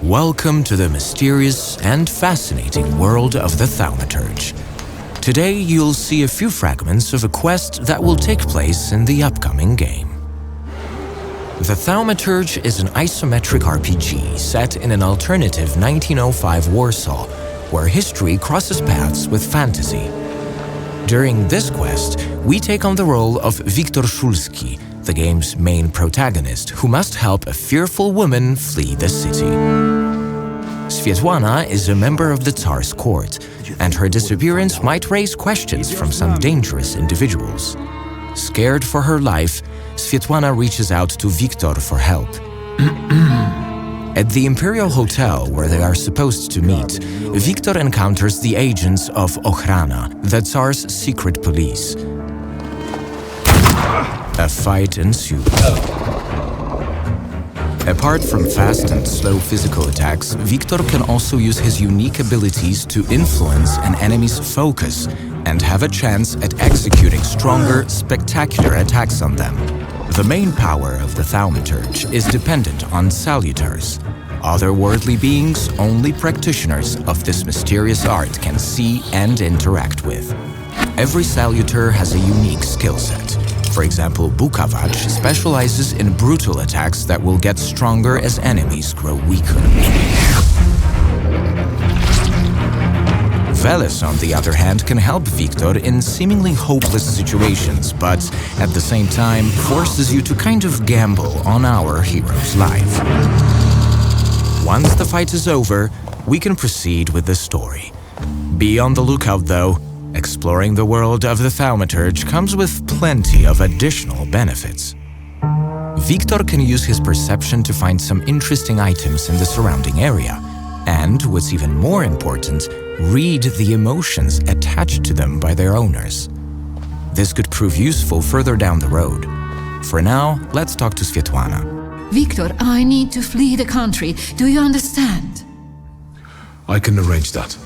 Welcome to the mysterious and fascinating world of the Thaumaturge. Today you'll see a few fragments of a quest that will take place in the upcoming game. The Thaumaturge is an isometric RPG set in an alternative 1905 Warsaw, where history crosses paths with fantasy. During this quest, we take on the role of Wiktor Szulski, the game's main protagonist, who must help a fearful woman flee the city. Swietłana is a member of the Tsar's court, and her disappearance might raise questions from some dangerous individuals. Scared for her life, Swietłana reaches out to Wiktor for help. At the Imperial Hotel where they are supposed to meet, Wiktor encounters the agents of Ochrana, the Tsar's secret police. A fight ensues. Apart from fast and slow physical attacks, Wiktor can also use his unique abilities to influence an enemy's focus and have a chance at executing stronger, spectacular attacks on them. The main power of the Thaumaturge is dependent on salutars, otherworldly beings only practitioners of this mysterious art can see and interact with. Every salutar has a unique skill set. For example, Bukavach specializes in brutal attacks that will get stronger as enemies grow weaker. Veles, on the other hand, can help Wiktor in seemingly hopeless situations, but at the same time forces you to kind of gamble on our hero's life. Once the fight is over, we can proceed with the story. Be on the lookout, though. Exploring the world of the Thaumaturge comes with plenty of additional benefits. Wiktor can use his perception to find some interesting items in the surrounding area, and, what's even more important, read the emotions attached to them by their owners. This could prove useful further down the road. For now, let's talk to Swietłana. Wiktor, I need to flee the country. Do you understand? I can arrange that.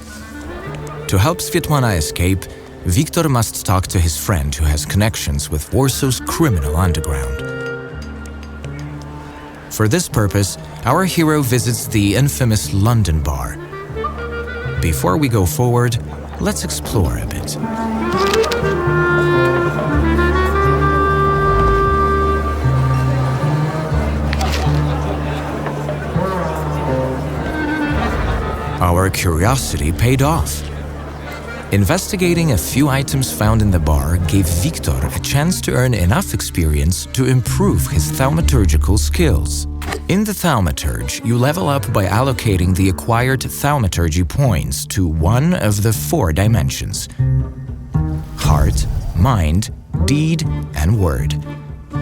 To help Swietłana escape, Wiktor must talk to his friend who has connections with Warsaw's criminal underground. For this purpose, our hero visits the infamous London bar. Before we go forward, let's explore a bit. Our curiosity paid off. Investigating a few items found in the bar gave Wiktor a chance to earn enough experience to improve his thaumaturgical skills. In the Thaumaturge, you level up by allocating the acquired thaumaturgy points to one of the 4 dimensions: heart, mind, deed, and word.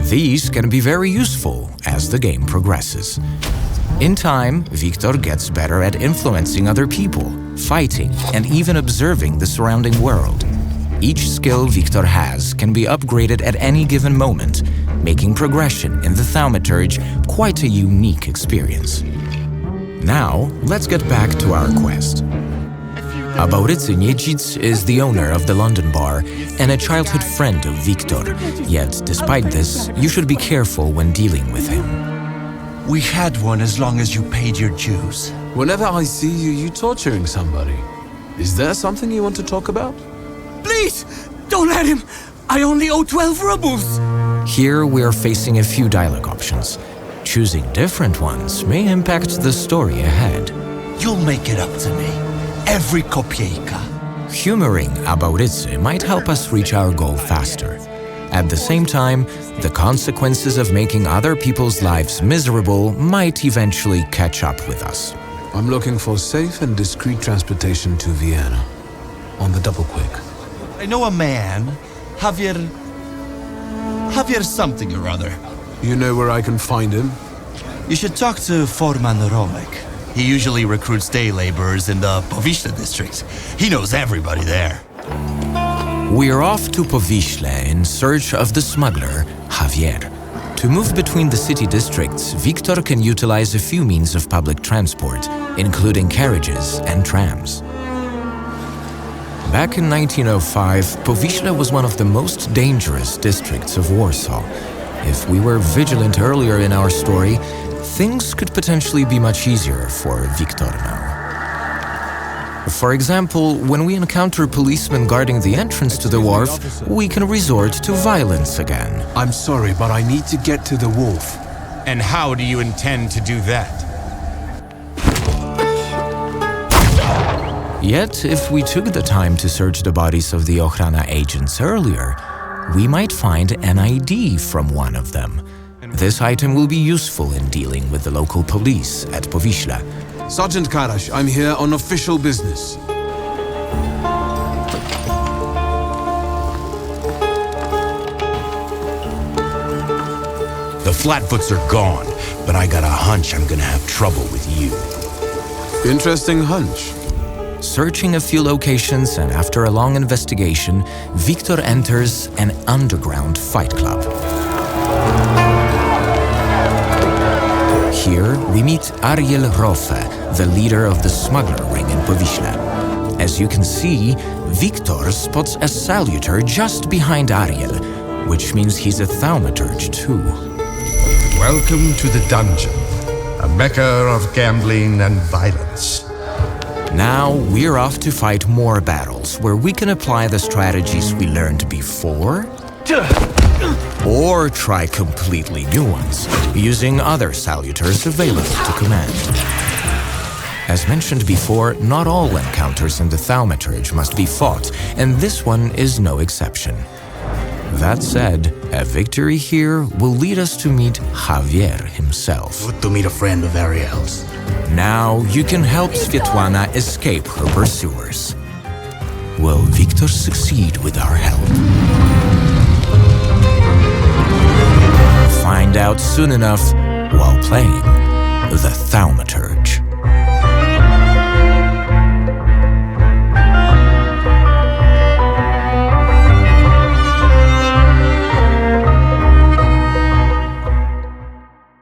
These can be very useful as the game progresses. In time, Wiktor gets better at influencing other people, fighting, and even observing the surrounding world. Each skill Wiktor has can be upgraded at any given moment, making progression in the Thaumaturge quite a unique experience. Now, let's get back to our quest. Abaurycy Niecic is the owner of the London bar and a childhood friend of Wiktor, yet despite this, you should be careful when dealing with him. We had one as long as you paid your dues. Whenever I see you, you torturing somebody. Is there something you want to talk about? Please, don't let him! I only owe 12 rubles! Here we are facing a few dialogue options. Choosing different ones may impact the story ahead. You'll make it up to me. Every kopiejka. Humoring Abaurycy might help us reach our goal faster. At the same time, the consequences of making other people's lives miserable might eventually catch up with us. I'm looking for safe and discreet transportation to Vienna. On the double quick. I know a man, Javier something or other. You know where I can find him? You should talk to Foreman Romek. He usually recruits day laborers in the Powiśle district. He knows everybody there. We're off to Powiśle in search of the smuggler, Javier. To move between the city districts, Wiktor can utilize a few means of public transport, including carriages and trams. Back in 1905, Powiśle was one of the most dangerous districts of Warsaw. If we were vigilant earlier in our story, things could potentially be much easier for Victor now. For example, when we encounter policemen guarding the entrance to the wharf, we can resort to violence again. I'm sorry, but I need to get to the wharf. And how do you intend to do that? Yet, if we took the time to search the bodies of the Ochrana agents earlier, we might find an ID from one of them. This item will be useful in dealing with the local police at Powiśla. Sergeant Karash, I'm here on official business. The Flatfoots are gone, but I got a hunch I'm gonna have trouble with you. Interesting hunch. Searching a few locations and after a long investigation, Victor enters an underground fight club. Here, we meet Ariel Rofe, the leader of the smuggler ring in Powiśla. As you can see, Victor spots a Thaumaturge just behind Ariel, which means he's a Thaumaturge too. Welcome to the dungeon, a mecca of gambling and violence. Now, we're off to fight more battles where we can apply the strategies we learned before, or try completely new ones, using other saluters available to command. As mentioned before, not all encounters in the Thaumaturge must be fought, and this one is no exception. That said, a victory here will lead us to meet Javier himself. Good to meet a friend of Ariel's. Now you can help Svetlana escape her pursuers. Will Victor succeed with our help? Find out soon enough while playing the Thaumaturge.